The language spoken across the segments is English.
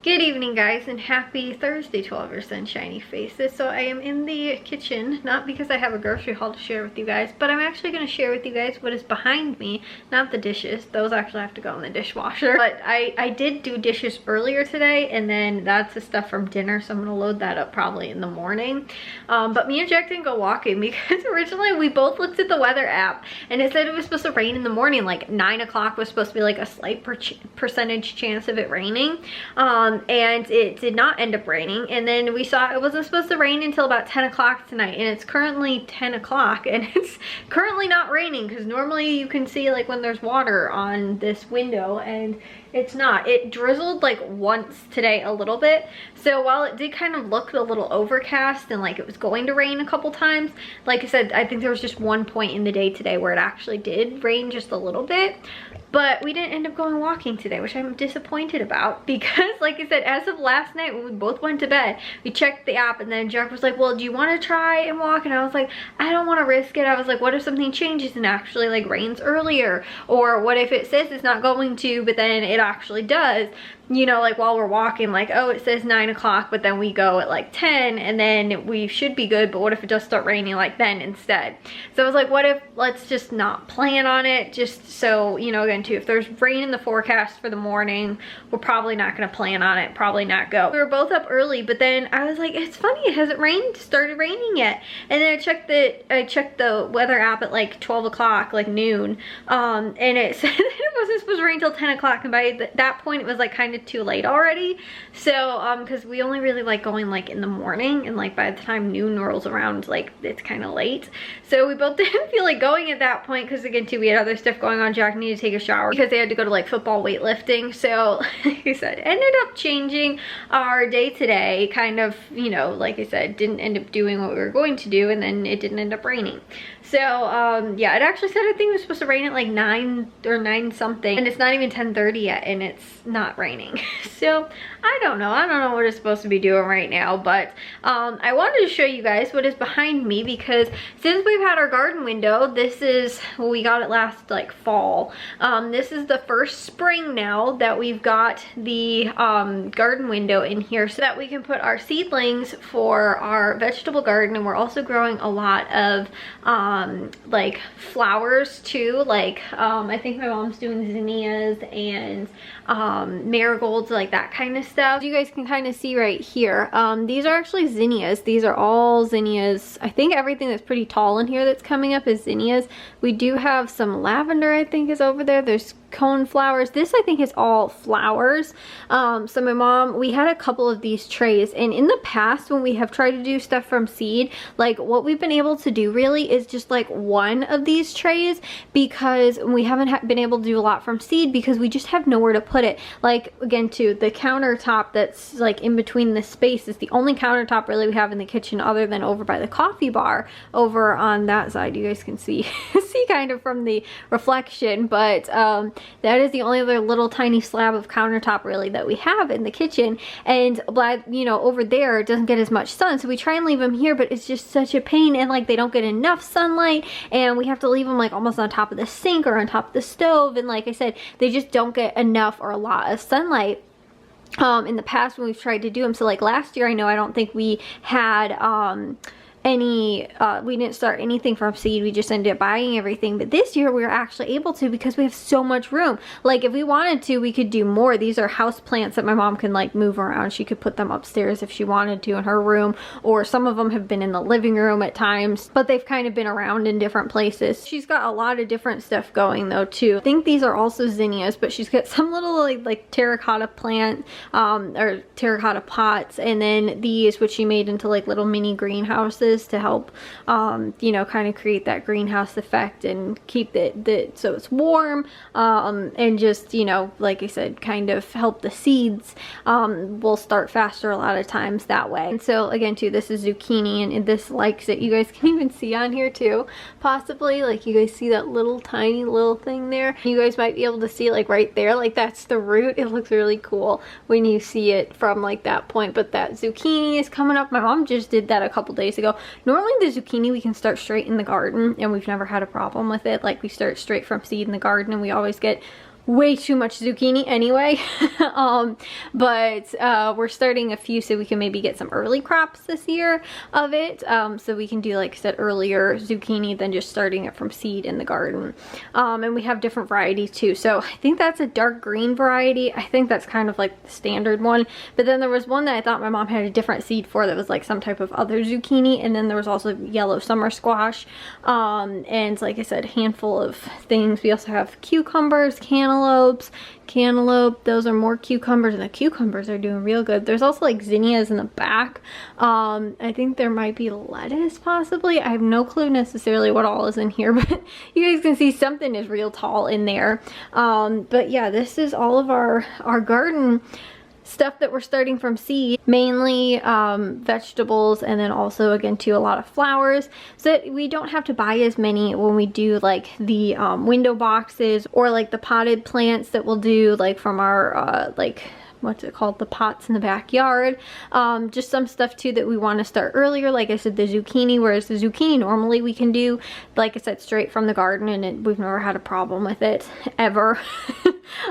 Good evening, guys, and happy Thursday to all of your sunshiny faces. So I am in the kitchen, not because I have a grocery haul to share with you guys, but I'm actually going to share with you guys what is behind me, not the dishes. Those actually have to go in the dishwasher. But I did do dishes earlier today, and then that's the stuff from dinner, so I'm going to load that up probably in the morning. But me and Jack didn't go walking because originally we both looked at the weather app, and it said it was supposed to rain in the morning. Like 9 o'clock was supposed to be like a slight percentage chance of it raining. And it did not end up raining, and then we saw it wasn't supposed to rain until about 10 o'clock tonight, and it's currently 10 o'clock and it's currently not raining, because normally you can see like when there's water on this window, and it's not. It drizzled like once today a little bit, so while it did kind of look a little overcast and like it was going to rain a couple times, like I said, I think there was just one point in the day today where it actually did rain just a little bit. But we didn't end up going walking today, which I'm disappointed about, because like I said, as of last night when we both went to bed, we checked the app, and then Jack was like, well, do you want to try and walk? And I was like, I don't want to risk it. I was like, what if something changes and actually like rains earlier? Or what if it says it's not going to, but then it actually does? You know, like while we're walking, like, oh, it says 9 o'clock, but then we go at like 10, and then we should be good, but what if it does start raining like then instead? So I was like, what if, let's just not plan on it, just so, you know, again too, if there's rain in the forecast for the morning, we're probably not gonna plan on it, probably not go. We were both up early, but then I was like, it's funny, it hasn't started raining yet. And then I checked the weather app at like 12 o'clock, like noon, and it said that it wasn't supposed to rain till 10 o'clock, and by that point it was like kind of too late already. So because we only really like going like in the morning, and like by the time noon rolls around, like it's kind of late, so we both didn't feel like going at that point, because again too, we had other stuff going on. Jack needed to take a shower because they had to go to like football weightlifting. So like I said, ended up changing our day today, kind of, you know, like I said, didn't end up doing what we were going to do, and then it didn't end up raining. So yeah, it actually said I think it was supposed to rain at like 9 or 9 something, and it's not even 10:30 yet, and it's not raining. So I don't know what it's supposed to be doing right now, but I wanted to show you guys what is behind me, because since we've had our garden window, this is, well, we got it last like fall, this is the first spring now that we've got the garden window in here, so that we can put our seedlings for our vegetable garden. And we're also growing a lot of like flowers too, like I think my mom's doing zinnias and marigolds, like that kind of stuff. You guys can kind of see right here, these are actually zinnias. These are all zinnias. I think everything that's pretty tall in here that's coming up is zinnias. We do have some lavender, I think, is over there. There's cone flowers. This I think is all flowers. So my mom, we had a couple of these trays, and in the past when we have tried to do stuff from seed, like what we've been able to do really is just like one of these trays, because we haven't been able to do a lot from seed because we just have nowhere to put it. Like again too, the countertop that's like in between the space is the only countertop really we have in the kitchen, other than over by the coffee bar over on that side. You guys can see kind of from the reflection, but that is the only other little tiny slab of countertop really that we have in the kitchen. And you know, over there it doesn't get as much sun, so we try and leave them here, but it's just such a pain, and like they don't get enough sunlight, and we have to leave them like almost on top of the sink or on top of the stove, and like I said, they just don't get enough or a lot of sunlight in the past when we've tried to do them. So like last year, I know I don't think we had we didn't start anything from seed, we just ended up buying everything. But this year we were actually able to, because we have so much room. Like if we wanted to, we could do more. These are house plants that my mom can like move around. She could put them upstairs if she wanted to in her room, or some of them have been in the living room at times, but they've kind of been around in different places. She's got a lot of different stuff going though too. I think these are also zinnias, but she's got some little like terracotta plant or terracotta pots, and then these, which she made into like little mini greenhouses to help you know, kind of create that greenhouse effect and keep it so it's warm, and just, you know, like I said, kind of help the seeds will start faster a lot of times that way. And so again too, this is zucchini, and this likes it. You guys can even see on here too, possibly, like you guys see that little tiny little thing there. You guys might be able to see like right there, like that's the root. It looks really cool when you see it from like that point. But that zucchini is coming up. My mom just did that a couple days ago. Normally the zucchini we can start straight in the garden, and we've never had a problem with it. Like we start straight from seed in the garden, and we always get way too much zucchini anyway. But we're starting a few so we can maybe get some early crops this year of it. So we can do, like I said, earlier zucchini than just starting it from seed in the garden. And we have different varieties too. So I think that's a dark green variety. I think that's kind of like the standard one. But then there was one that I thought my mom had a different seed for that was like some type of other zucchini. And then there was also yellow summer squash. And like I said, a handful of things. We also have cucumbers, cantaloupe, those are more cucumbers, and the cucumbers are doing real good. There's also like zinnias in the back. I think there might be lettuce possibly. I have no clue necessarily what all is in here, but you guys can see something is real tall in there. But yeah, this is all of our garden stuff that we're starting from seed, mainly vegetables, and then also again too a lot of flowers, so that we don't have to buy as many when we do like the window boxes or like the potted plants that we'll do like from our like what's it called, the pots in the backyard. Just some stuff too that we want to start earlier, like I said, the zucchini, whereas the zucchini normally we can do, like I said, straight from the garden, and we've never had a problem with it ever.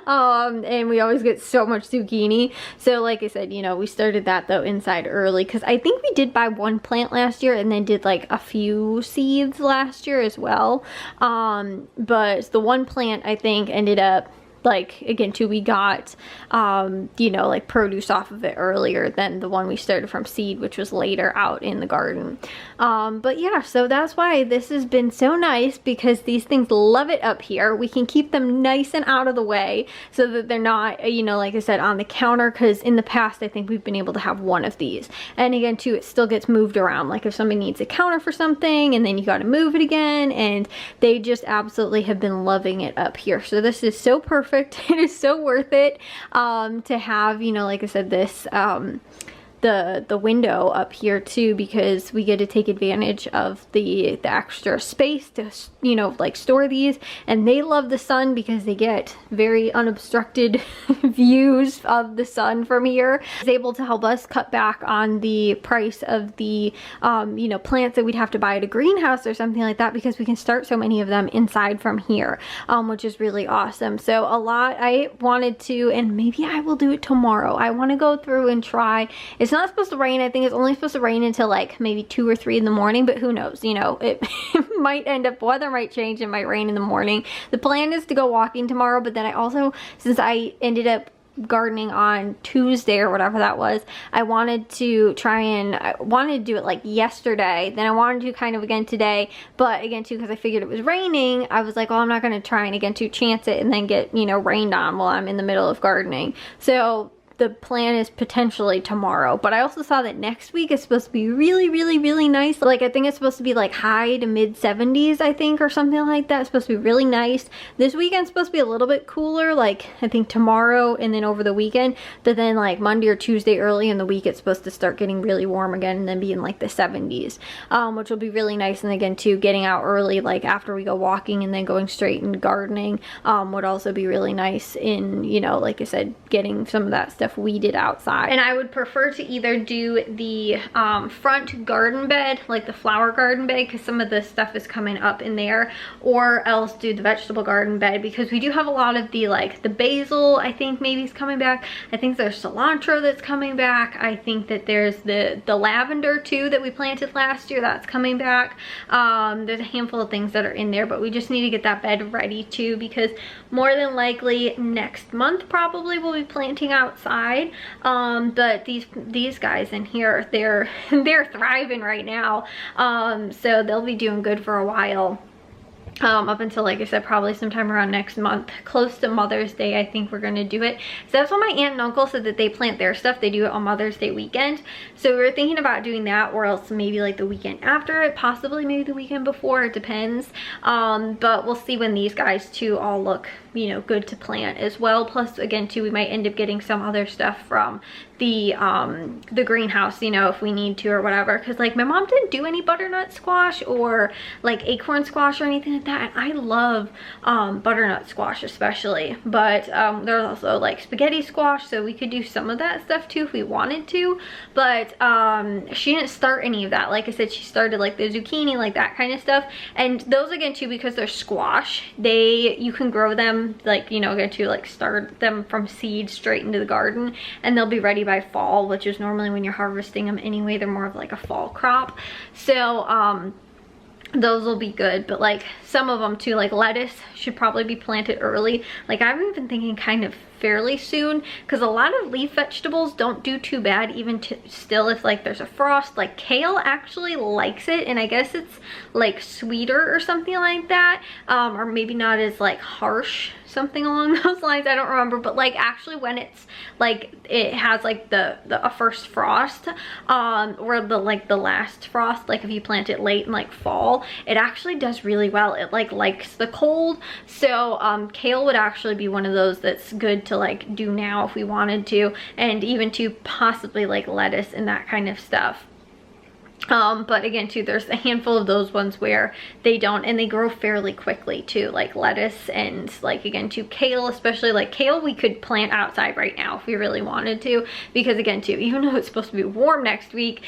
And we always get so much zucchini. So like I said, you know, we started that though inside early, because I think we did buy one plant last year and then did like a few seeds last year as well. But the one plant I think ended up, like again too, we got you know, like produce off of it earlier than the one we started from seed, which was later out in the garden. But yeah, so that's why this has been so nice, because these things love it up here. We can keep them nice and out of the way so that they're not, you know, like I said, on the counter, because in the past I think we've been able to have one of these, and again too, it still gets moved around, like if somebody needs a counter for something and then you got to move it again, and they just absolutely have been loving it up here. So this is so perfect. It is so worth it to have, you know, like I said, this the window up here too, because we get to take advantage of the extra space to, you know, like store these. And they love the sun because they get very unobstructed views of the sun from here. It's able to help us cut back on the price of the you know, plants that we'd have to buy at a greenhouse or something like that, because we can start so many of them inside from here, which is really awesome. So a lot I wanted to, and maybe I will do it tomorrow, I want to go through and try. It's not supposed to rain. I think it's only supposed to rain until like maybe 2 or 3 in the morning, but who knows, you know, it might end up, weather might change, it might rain in the morning. The plan is to go walking tomorrow, but then I also, since I ended up gardening on Tuesday or whatever that was, I wanted to try and, I wanted to do it like yesterday, then I wanted to kind of again today, but again too, because I figured it was raining, I was like, well, I'm not going to try and again to chance it and then get, you know, rained on while I'm in the middle of gardening. So the plan is potentially tomorrow, but I also saw that next week is supposed to be really nice. Like I think it's supposed to be like high to mid 70s, I think, or something like that. It's supposed to be really nice. This weekend's supposed to be a little bit cooler, like I think tomorrow and then over the weekend, but then like Monday or Tuesday early in the week it's supposed to start getting really warm again and then be in like the 70s, which will be really nice. And again too, getting out early, like after we go walking and then going straight into gardening, would also be really nice in, you know, like I said, getting some of that stuff weeded outside. And I would prefer to either do the front garden bed, like the flower garden bed, because some of the stuff is coming up in there, or else do the vegetable garden bed, because we do have a lot of the, like the basil, I think maybe is coming back. I think there's cilantro that's coming back. I think that there's the lavender too that we planted last year, that's coming back. There's a handful of things that are in there, but we just need to get that bed ready too, because more than likely next month probably we'll be planting outside. But these guys in here, they're thriving right now, so they'll be doing good for a while. Up until, like I said, probably sometime around next month, close to Mother's Day, I think we're gonna do it. So that's what my aunt and uncle said, that they plant their stuff, they do it on Mother's Day weekend. So we were thinking about doing that, or else maybe like the weekend after it, possibly maybe the weekend before, it depends. But we'll see when these guys too all look, you know, good to plant as well. Plus again too, we might end up getting some other stuff from the greenhouse, you know, if we need to or whatever, because like my mom didn't do any butternut squash or like acorn squash or anything like that, and I love butternut squash especially, but there's also like spaghetti squash, so we could do some of that stuff too if we wanted to. But she didn't start any of that. Like I said, she started like the zucchini, like that kind of stuff, and those again too, because they're squash, you can grow them them, like, you know, get to like start them from seed straight into the garden, and they'll be ready by fall, which is normally when you're harvesting them anyway. They're more of like a fall crop. So those will be good. But like some of them too, like lettuce should probably be planted early. Like I've been thinking kind of fairly soon, because a lot of leaf vegetables don't do too bad even still if like there's a frost. Like kale actually likes it, and I guess it's like sweeter or something like that, or maybe not as like harsh, something along those lines. I don't remember, but like actually when it's like it has like the first frost, or the last frost, like if you plant it late in like fall, it actually does really well. It like likes the cold. So kale would actually be one of those that's good to like do now if we wanted to, and even to possibly like lettuce and that kind of stuff. But again too, there's a handful of those ones where they don't, and they grow fairly quickly too, like lettuce, and like again too kale, especially like kale we could plant outside right now if we really wanted to, because again too, even though it's supposed to be warm next week,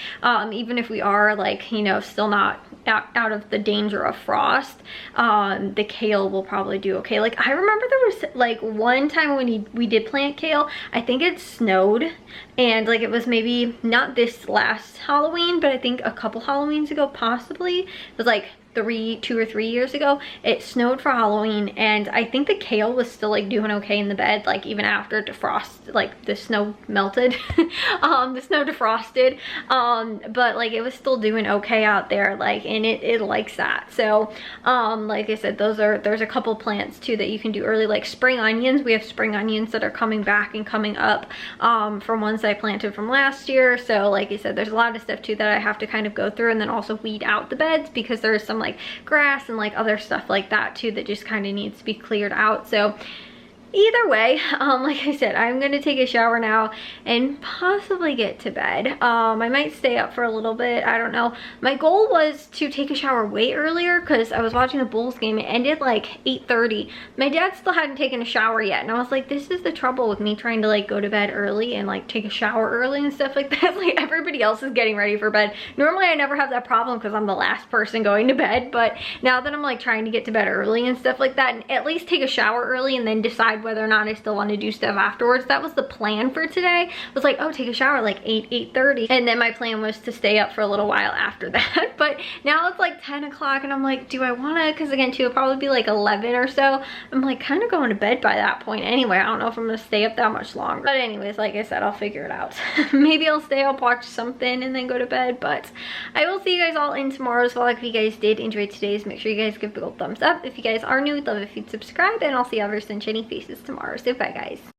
even if we are like, you know, still not out of the danger of frost, the kale will probably do okay. Like I remember there was like one time when we did plant kale, I think it snowed, and like it was maybe not this last Halloween, but I think a couple Halloweens ago, possibly. It was like 2 or 3 years ago. It snowed for Halloween, and I think the kale was still like doing okay in the bed, like even after defrost, like the snow melted. The snow defrosted, but like it was still doing okay out there, like, and it likes that. So like I said, there's a couple plants too that you can do early, like spring onions. We have spring onions that are coming back and coming up from ones I planted from last year. So like I said, there's a lot of stuff too that I have to kind of go through, and then also weed out the beds, because there's some like grass and like other stuff like that too that just kind of needs to be cleared out. So either way, like I said, I'm gonna take a shower now and possibly get to bed. I might stay up for a little bit, I don't know. My goal was to take a shower way earlier, because I was watching the Bulls game. It ended like 8:30. My dad still hadn't taken a shower yet, and I was like, this is the trouble with me trying to like go to bed early and like take a shower early and stuff like that. Like everybody else is getting ready for bed. Normally I never have that problem because I'm the last person going to bed, but now that I'm like trying to get to bed early and stuff like that, and at least take a shower early and then decide whether or not I still want to do stuff afterwards. That was the plan for today. I was like, oh, take a shower like 8:30, and then my plan was to stay up for a little while after that. But now it's like 10 o'clock, and I'm like, do I want to, because again too, it'll probably be like 11 or so. I'm like kind of going to bed by that point anyway. I don't know if I'm gonna stay up that much longer, but anyways, like I said, I'll figure it out. Maybe I'll stay up, watch something, and then go to bed. But I will see you guys all in tomorrow's vlog. If you guys did enjoy today's, make sure you guys give the old thumbs up. If you guys are new, we'd love if you'd subscribe, and I'll see you ever since shiny faces tomorrow. So bye guys.